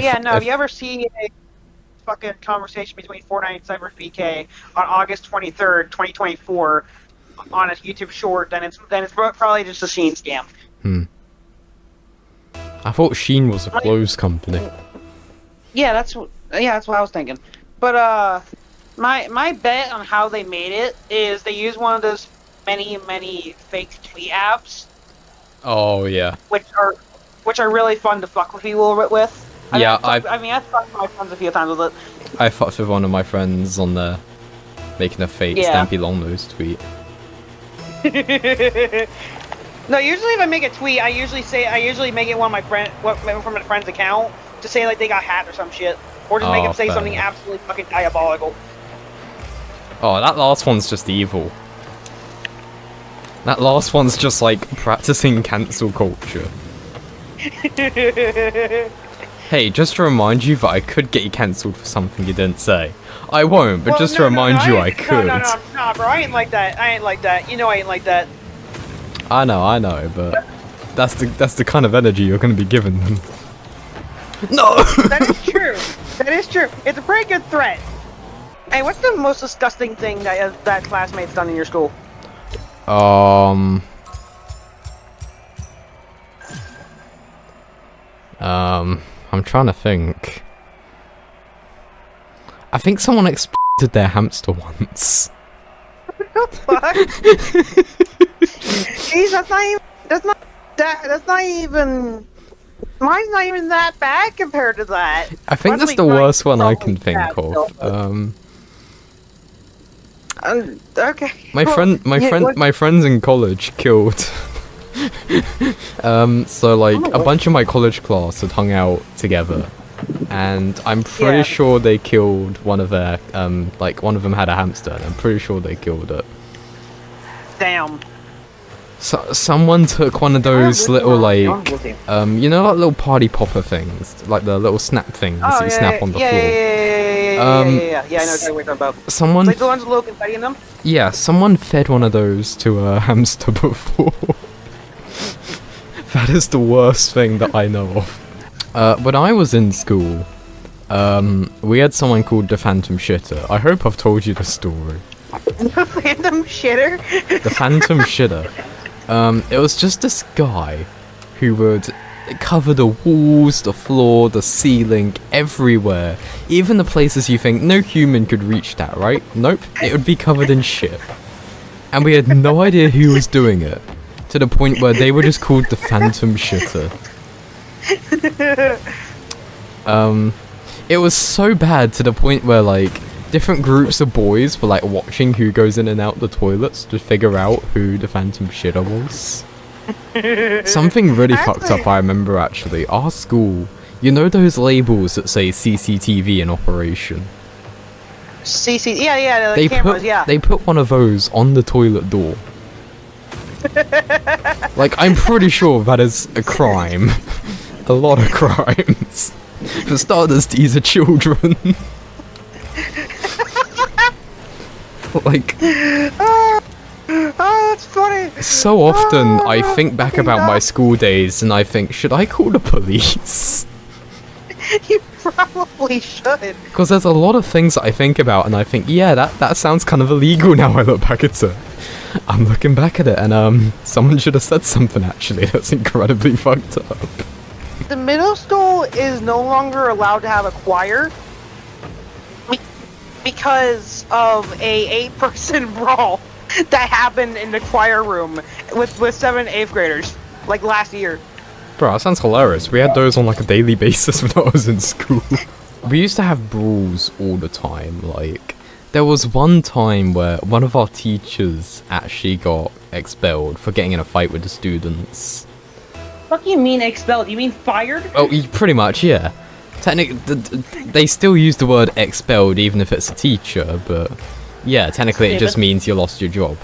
If you ever see a fucking conversation between Fortnite and CyberPK on August 23rd, 2024 on a YouTube short, then it's probably just a Sheen scam. I thought Sheen was a clothes company. Yeah, that's what I was thinking. But my bet on how they made it is they use one of those many fake tweet apps. Oh yeah. Which are really fun to fuck with you a little bit with. Yeah, I've fucked with my friends a few times with it. I fucked with one of my friends on there, making a fake Stampy Longnose tweet. No, usually if I make a tweet, I usually make it from my friend's account to say like they got hacked or some shit, or just make them say something absolutely fucking diabolical. Oh, that last one's just evil. That last one's just like practicing cancel culture. Hey, just to remind you that I could get you cancelled for something you didn't say. I won't, but just to remind you I could. No, bro, I ain't like that. You know I ain't like that. I know, but that's the kind of energy you're going to be giving them. No! That is true. It's a pretty good threat. Hey, what's the most disgusting thing that classmate's done in your school? I'm trying to think. I think someone exploded their hamster once. What the fuck? Jeez, mine's not even that bad compared to that. I think that's the worst one I can think of. Okay. My friends in college killed. So like a bunch of my college class had hung out together, and I'm pretty sure they killed one of their like one of them had a hamster, and I'm pretty sure they killed it. Damn. So someone took one of those little like you know, like little party popper things, like the little snap things that you snap on the floor. Yeah, I know what you're talking about. Someone like the ones with little confetti in them? Yeah, someone fed one of those to a hamster before. That is the worst thing that I know of. When I was in school, we had someone called the Phantom Shitter. I hope I've told you the story. The Phantom Shitter? The Phantom Shitter. It was just this guy who would cover the walls, the floor, the ceiling, everywhere. Even the places you think no human could reach that, right? Nope, it would be covered in shit. And we had no idea who was doing it. To the point where they were just called the Phantom Shitter. It was so bad to the point where like different groups of boys were like watching who goes in and out the toilets to figure out who the Phantom Shitter was. Something really fucked up I remember actually. Our school, you know those labels that say CCTV in operation? Yeah, the cameras, They put one of those on the toilet door. Like, I'm pretty sure that is a crime. A lot of crimes. For starters, these are children. Like... Oh, that's funny! So often, I think back about my school days, and I think, should I call the police? You probably should. Because there's a lot of things that I think about, and I think, yeah, that sounds kind of illegal now I look back at it. I'm looking back at it, and someone should have said something actually. That's incredibly fucked up. The middle school is no longer allowed to have a choir because of a 8-person brawl that happened in the choir room with 7th, 8th graders, like last year. Bro, that sounds hilarious. We had those on like a daily basis when I was in school. We used to have brawls all the time, like... There was one time where one of our teachers actually got expelled for getting in a fight with the students. What do you mean expelled? You mean fired? Oh, pretty much, yeah. They still use the word expelled even if it's a teacher, but yeah, technically it just means you lost your job.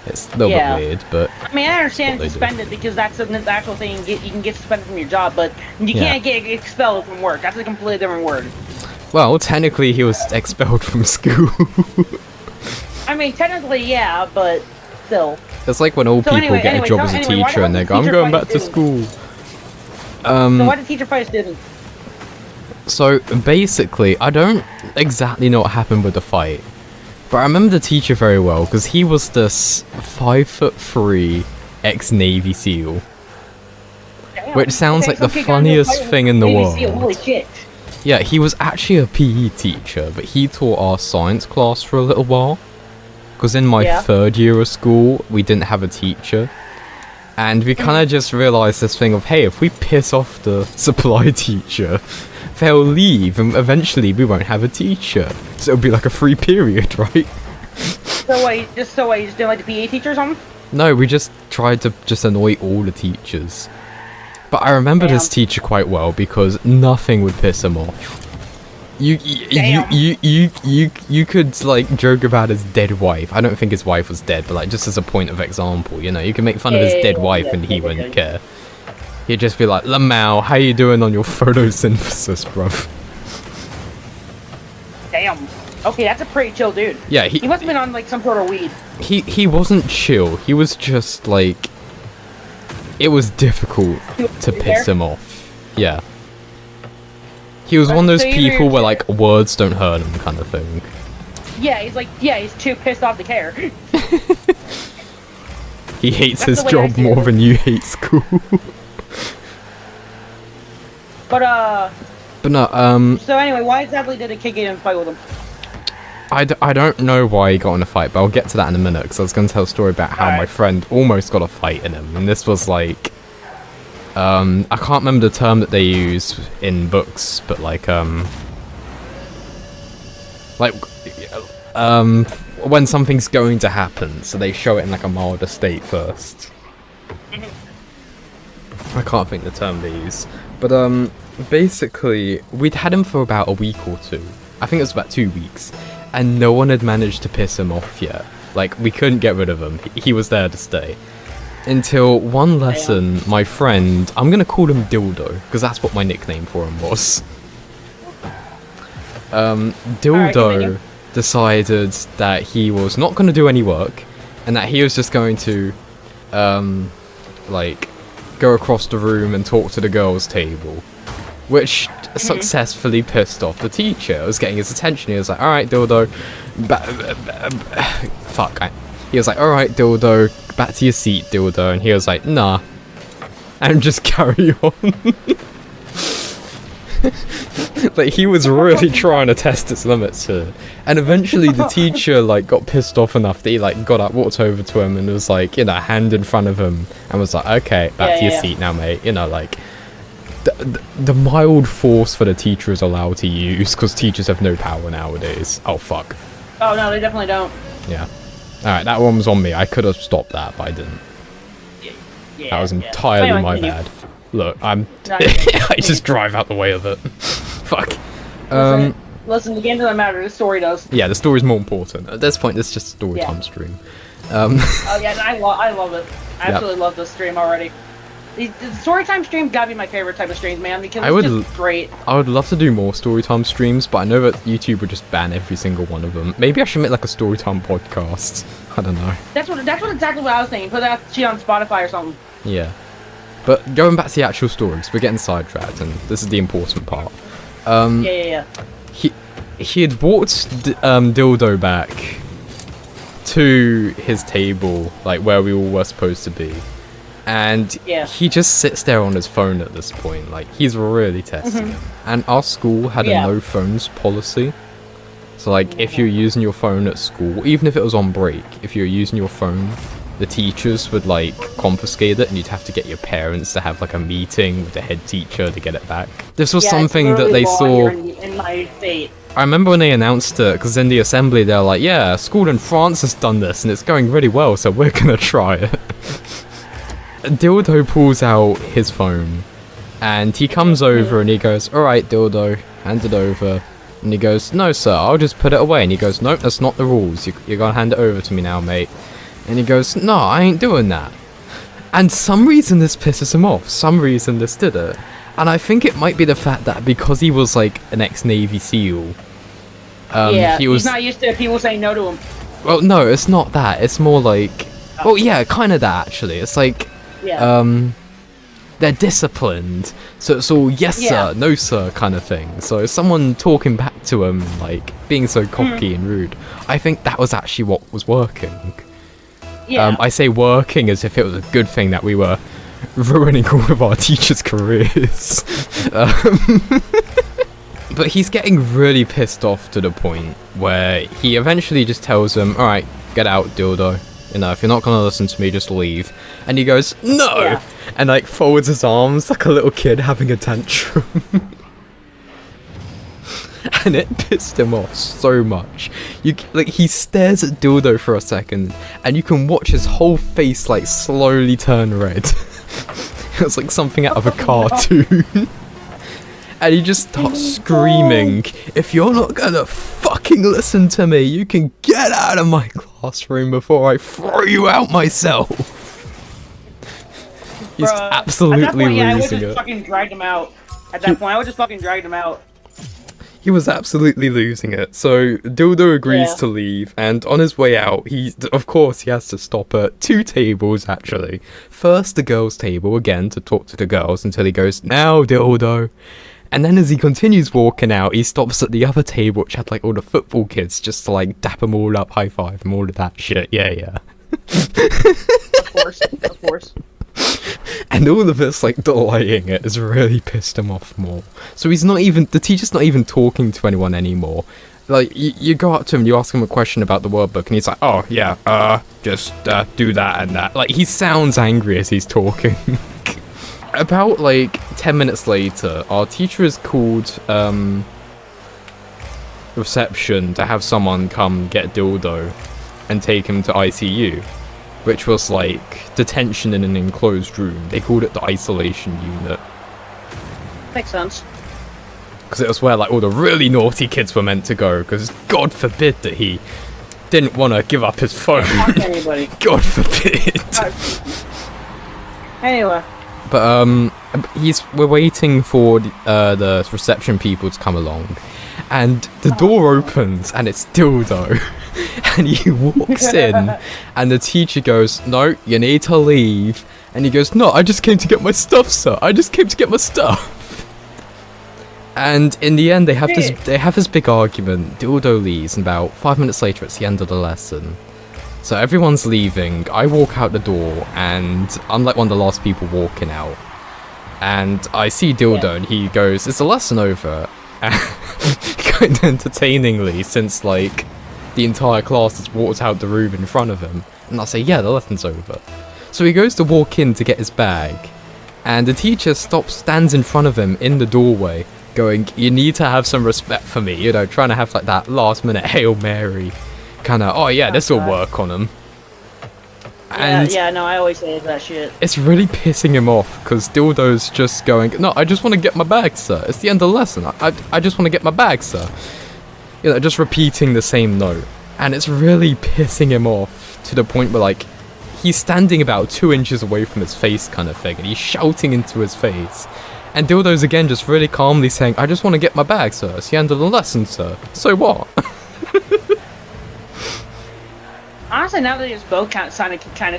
It's a little bit weird, but... I mean, I understand suspended because that's the actual thing, you can get suspended from your job, but you can't get expelled from work. That's a completely different word. Well, technically he was expelled from school. I mean, technically, yeah, but still. It's like when old people get a job as a teacher and they go, I'm going back to school. So why did the teacher fight a student? So basically, I don't exactly know what happened with the fight, but I remember the teacher very well because he was this 5'3" ex-Navy SEAL, Damn. which sounds Okay, like the some kid got into a funniest fight thing with in the Navy world. SEAL, holy shit. Yeah, he was actually a PE teacher, but he taught our science class for a little while. Because in my Yeah. 3rd year of school, we didn't have a teacher. And we kind of just realised this thing of, hey, if we piss off the supply teacher, they'll leave, and eventually we won't have a teacher. So it'll be like a free period, right? So wait, you just didn't like the PE teacher or something? No, we just tried to just annoy all the teachers. But I remember this Damn. teacher quite well because nothing would piss him off. Damn. You could like joke about his dead wife. I don't think his wife was dead, but like just as a point of example, you know, you can make fun of his dead wife and he wouldn't care. He'd just be like, Lamau, how you doing on your photosynthesis, bruv? Damn. Okay, that's a pretty chill dude. Yeah, He must have been on like some sort of weed. he wasn't chill. He was just like, it was difficult to piss him off. Yeah. He was one of those So either people you're- where like words don't hurt him kind of thing. Yeah, he's too pissed off to care. He hates That's his the way I job see more it. than you hate school. But But no, so anyway, why exactly did a kid get in a fight with him? I don't know why he got in a fight, but I'll get to that in a minute because I was going to tell a story about how my Alright. friend almost got a fight in him, and this was like, I can't remember the term that they use in books, but like when something's going to happen, so they show it in like a milder state first. I can't think the term they use, but basically we'd had him for about a week or two. I think it was about 2 weeks, and no one had managed to piss him off yet. Like, we couldn't get rid of him. He was there to stay. Until one lesson, my friend, I'm gonna call him Dildo, because that's what my nickname for him was. Dildo continue. decided that he was not gonna do any work, and that he was just going to, like, go across the room and talk to the girls' table. Which successfully pissed off the teacher. It was getting his attention. He was like, alright, Dildo. He was like, alright, Dildo, back to your seat, Dildo. And he was like, nah. And just carry on. Like, he was really trying to test his limits here. And eventually the teacher, like, got pissed off enough that he, like, got up, walked over to him and was like, you know, hand in front of him. And was like, okay, back to your seat now, mate. You know, like... The mild force for the teacher is allowed to use because teachers have no power nowadays. Oh fuck. Oh no, they definitely don't. Yeah. Alright, that one was on me. I could have stopped that, but I didn't. Yeah, That was yeah. entirely Anyway, my continue. bad. Look, I'm. No, I just drive out the way of it. Fuck. Listen, the game doesn't matter. The story does. Yeah, the story's more important. At this point, it's just a story Yeah. time stream. Oh yeah, and I love it. I absolutely love this stream already. The storytime stream gotta be my favorite type of streams, man, because I it's would just great. I would love to do more storytime streams, but I know that YouTube would just ban every single one of them. Maybe I should make like a storytime podcast. I don't know. That's exactly what I was thinking. Put that shit on Spotify or something. Yeah. But going back to the actual stories, we're getting sidetracked, and this is the important part. Yeah. He had walked Dildo back to his table, like where we all were supposed to be. And Yeah. he just sits there on his phone at this point. Like, he's really testing him. And our school had Yeah. a no phones policy. So, like, if you're using your phone at school, even if it was on break, if you're using your phone, the teachers would, like, confiscate it, and you'd have to get your parents to have, like, a meeting with the head teacher to get it back. This was Yeah, it's something that literally they law saw... here in my state. I remember when they announced it, because in the assembly they were like, yeah, a school in France has done this, and it's going really well, so we're gonna try it. Dildo pulls out his phone, and he comes over and he goes, alright, Dildo, hand it over. And he goes, no sir, I'll just put it away. And he goes, nope, that's not the rules. You're gonna hand it over to me now, mate. And he goes, no, I ain't doing that. And some reason this pisses him off. Some reason this did it. And I think it might be the fact that because he was like an ex-Navy SEAL, Yeah, he was... he's not used to people saying no to him. Well, no, it's not that. It's more like... Well, yeah, kind of that, actually. It's like... Yeah. they're disciplined, so it's all yes sir, no sir kind of thing. So someone talking back to him, like being so cocky and rude, I think that was actually what was working. Yeah. I say working as if it was a good thing that we were ruining all of our teachers' careers. But he's getting really pissed off to the point where he eventually just tells them, alright, get out, dildo. You know, if you're not gonna listen to me, just leave. And he goes, no! Yeah. And like folds his arms like a little kid having a tantrum. And it pissed him off so much. He stares at Dildo for a second, and you can watch his whole face like slowly turn red. It's like something out of a cartoon. And he just starts screaming, if you're not gonna fucking listen to me, you can get out of my classroom before I throw you out myself. He's Bruh, absolutely at that point, I would losing just it. fucking dragged him out. At that point, I would just fucking dragged him out. He was absolutely losing it. So Dildo agrees Yeah. to leave, and on his way out, of course he has to stop at 2 tables actually. First the girls' table again to talk to the girls until he goes, now Dildo. And then as he continues walking out, he stops at the other table which had like all the football kids just to like dap them all up, high five them, all of that shit. Yeah. Of course. And all of this like delaying it has really pissed him off more. So the teacher's not even talking to anyone anymore. Like you go up to him, you ask him a question about the word book, and he's like, oh yeah, just do that and that. Like he sounds angry as he's talking. About like 10 minutes later, our teacher is called reception to have someone come get Dildo and take him to ICU, which was like detention in an enclosed room. They called it the isolation unit Makes sense. because it was where like all the really naughty kids were meant to go, because God forbid that he didn't want to give up his phone. Talk to anybody. God forbid. Anyway. But we're waiting for the reception people to come along, and the door opens and it's Dildo, and he walks in, and the teacher goes, "No, you need to leave," and he goes, "No, I just came to get my stuff, sir. I just came to get my stuff." And in the end, they have this big argument. Dildo leaves, and about 5 minutes later, it's the end of the lesson. So everyone's leaving, I walk out the door, and I'm like one of the last people walking out. And I see Dildo, and he goes, is the lesson over? Kind of entertainingly, since like the entire class has walked out the room in front of him. And I say, yeah, the lesson's over. So he goes to walk in to get his bag, and the teacher stands in front of him in the doorway, going, you need to have some respect for me, you know, trying to have like that last minute Hail Mary. Kind of, oh yeah, this will work on him. And No, I always say that shit. it's really pissing him off because Dildo's just going, no, I just want to get my bag, sir. It's the end of the lesson. I just want to get my bag, sir. You know, just repeating the same note. And it's really pissing him off to the point where, like, he's standing about 2 inches away from his face kind of thing, and he's shouting into his face. And Dildo's again just really calmly saying, I just want to get my bag, sir. It's the end of the lesson, sir. So what? Honestly, now that they just both kind of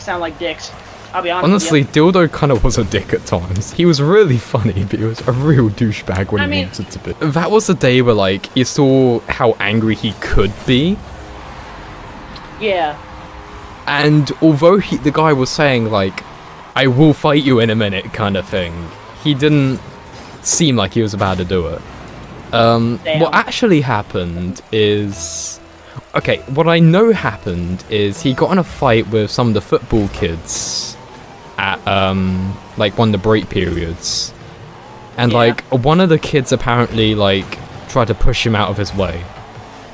sound like dicks. I'll be honest. Honestly, with you. Dildo kind of was a dick at times. He was really funny, but he was a real douchebag when he wanted to be. That was the day where, like, you saw how angry he could be. Yeah. And although the guy was saying, like, I will fight you in a minute kind of thing, he didn't seem like he was about to do it. What actually happened is... Okay, what I know happened is he got in a fight with some of the football kids at, like, one of the break periods. And, like, one of the kids apparently, like, tried to push him out of his way.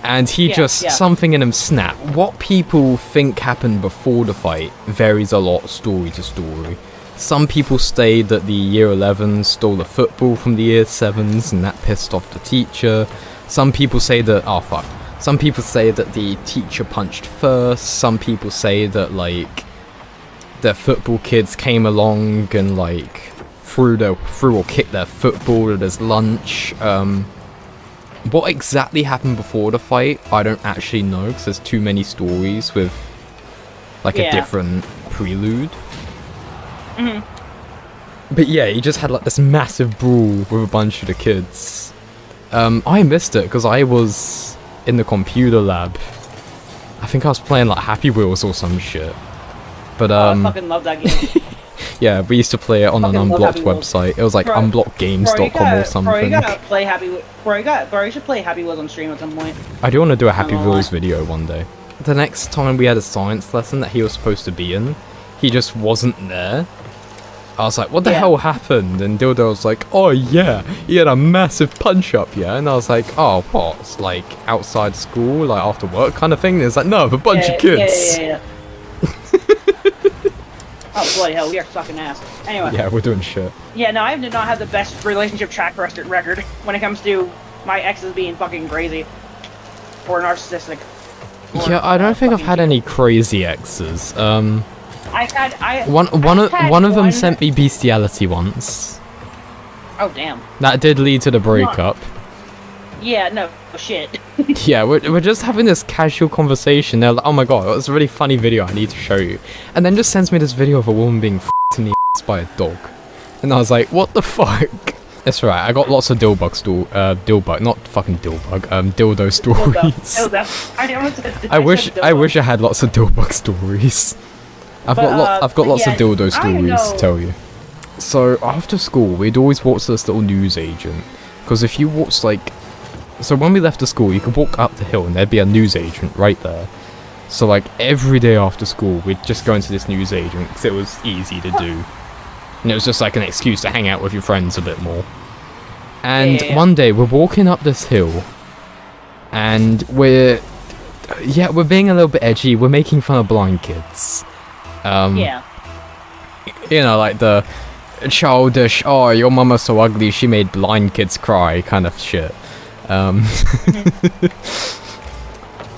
And he something in him snapped. What people think happened before the fight varies a lot story to story. Some people say that the year 11s stole the football from the year 7s and that pissed off the teacher. Some people say that, some people say that the teacher punched first. Some people say that, like, the football kids came along and, like, threw or kicked their football at his lunch. What exactly happened before the fight, I don't actually know, because there's too many stories with, like, a different prelude. But yeah, he just had like this massive brawl with a bunch of the kids. I missed it because I was in the computer lab. I think I was playing like Happy Wheels or some shit. But I fucking love that game. yeah, we used to play it on an Fucking love unblocked Happy Wheels. website. It was like Bro, unblockgames.com or something. Bro, you gotta play Happy. Bro, you should play Happy Wheels on stream at some point. I do want to do a Happy gonna Wheels lie. video one day. The next time we had a science lesson that he was supposed to be in, he just wasn't there. I was like, what the Yeah. hell happened? And Dildo was like, oh yeah, he had a massive punch up, yeah? And I was like, oh, what? It's like outside school, like after work kind of thing? And it's like, no, a bunch of kids. Yeah. Oh, bloody hell, we are sucking ass. Anyway. Yeah, we're doing shit. Yeah, no, I did not have the best relationship track record when it comes to my exes being fucking crazy. Or narcissistic. Or, Yeah, I don't think I've fucking had any crazy exes. One One of them sent me bestiality once. Oh, damn. That did lead to the breakup. Yeah, no, shit. Yeah, we're just having this casual conversation. They're like, oh my god, it was a really funny video, I need to show you. And then just sends me this video of a woman being f***ed in the ass by a dog. And I was like, what the fuck? It's right, I got lots of dildo stories. I wish I had lots of dilbug stories. I've got lots of dildo stories to tell you. So after school, we'd always walk to this little newsagent, because if you walked like, so when we left the school, you could walk up the hill and there'd be a newsagent right there. So like every day after school, we'd just go into this newsagent because it was easy to do, and it was just like an excuse to hang out with your friends a bit more. And one day we're walking up this hill, and we're being a little bit edgy. We're making fun of blind kids. Yeah. You know, like the childish, oh, your mama's so ugly, she made blind kids cry kind of shit.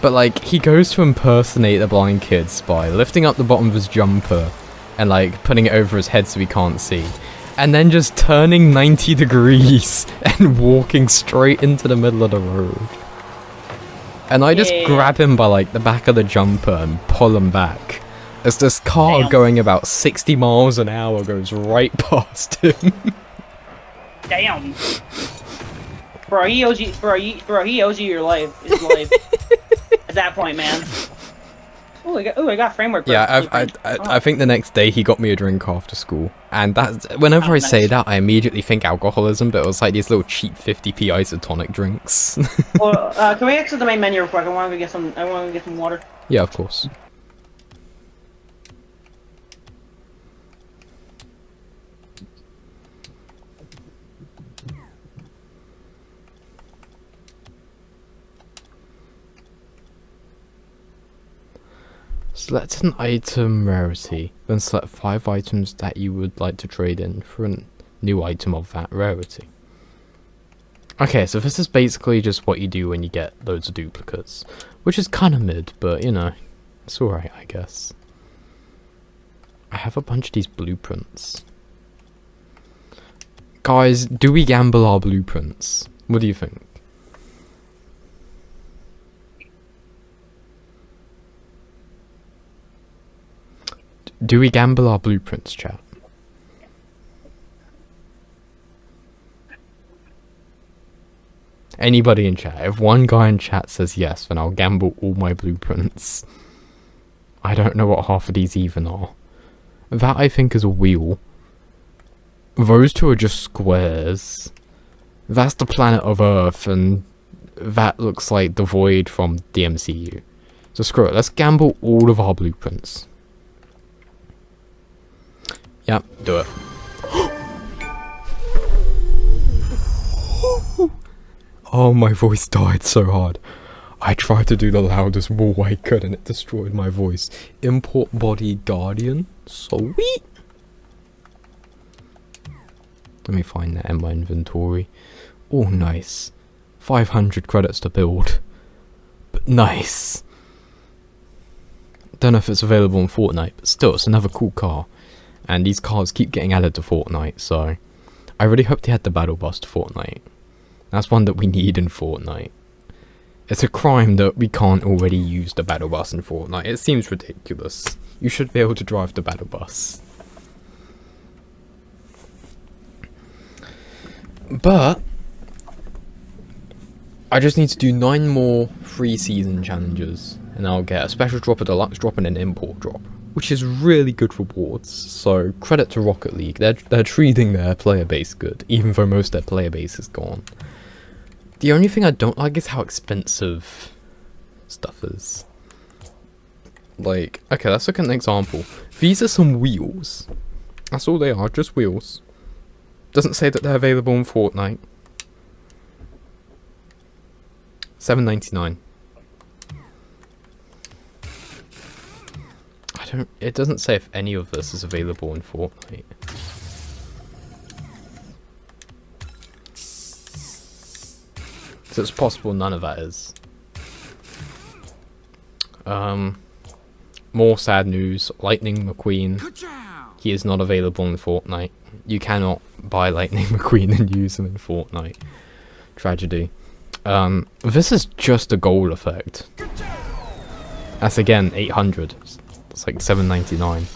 But like, he goes to impersonate the blind kids by lifting up the bottom of his jumper and like putting it over his head so he can't see. And then just turning 90 degrees and walking straight into the middle of the road. And I just grab him by like the back of the jumper and pull him back. As this car going about 60 miles an hour goes right past him. Damn. Bro, he owes you. He owes you your life. His life. At that point, man. I got framework. Yeah, I think the next day he got me a drink after school, and that's whenever I say that, I immediately think alcoholism, but it was like these little cheap 50p isotonic drinks. Well, can we exit the main menu real quick? I want to get some water. Yeah, of course. Select an item rarity, then select 5 items that you would like to trade in for a new item of that rarity. Okay, so this is basically just what you do when you get loads of duplicates, which is kind of mid, but you know, it's alright, I guess. I have a bunch of these blueprints. Guys, do we gamble our blueprints? What do you think? Do we gamble our blueprints, chat? Anybody in chat? If one guy in chat says yes, then I'll gamble all my blueprints. I don't know what half of these even are. That I think is a wheel. Those two are just squares. That's the planet of Earth, and that looks like the Void from the MCU. So screw it, let's gamble all of our blueprints. Yep, do it. Oh, my voice died so hard. I tried to do the loudest wall I could and it destroyed my voice. Import body guardian. Sweet. Let me find that in my inventory. Oh, nice. 500 credits to build. But nice. Don't know if it's available in Fortnite, but still, it's another cool car. And these cars keep getting added to Fortnite, so I really hope they had the battle bus to Fortnite. That's one that we need in Fortnite. It's a crime that we can't already use the battle bus in Fortnite. It seems ridiculous. You should be able to drive the battle bus. But I just need to do 9 more free season challenges, and I'll get a special drop, a deluxe drop, and an import drop, which is really good rewards. So credit to Rocket League, they're treating their player base good, even though most of their player base is gone. The only thing I don't like is how expensive stuff is. Like, okay, let's look at an example. These are some wheels. That's all they are, just wheels. Doesn't say that they're available in Fortnite. $7.99. It doesn't say if any of this is available in Fortnite. So it's possible none of that is. More sad news. Lightning McQueen. He is not available in Fortnite. You cannot buy Lightning McQueen and use him in Fortnite. Tragedy. This is just a gold effect. That's again 800. It's like $7.99.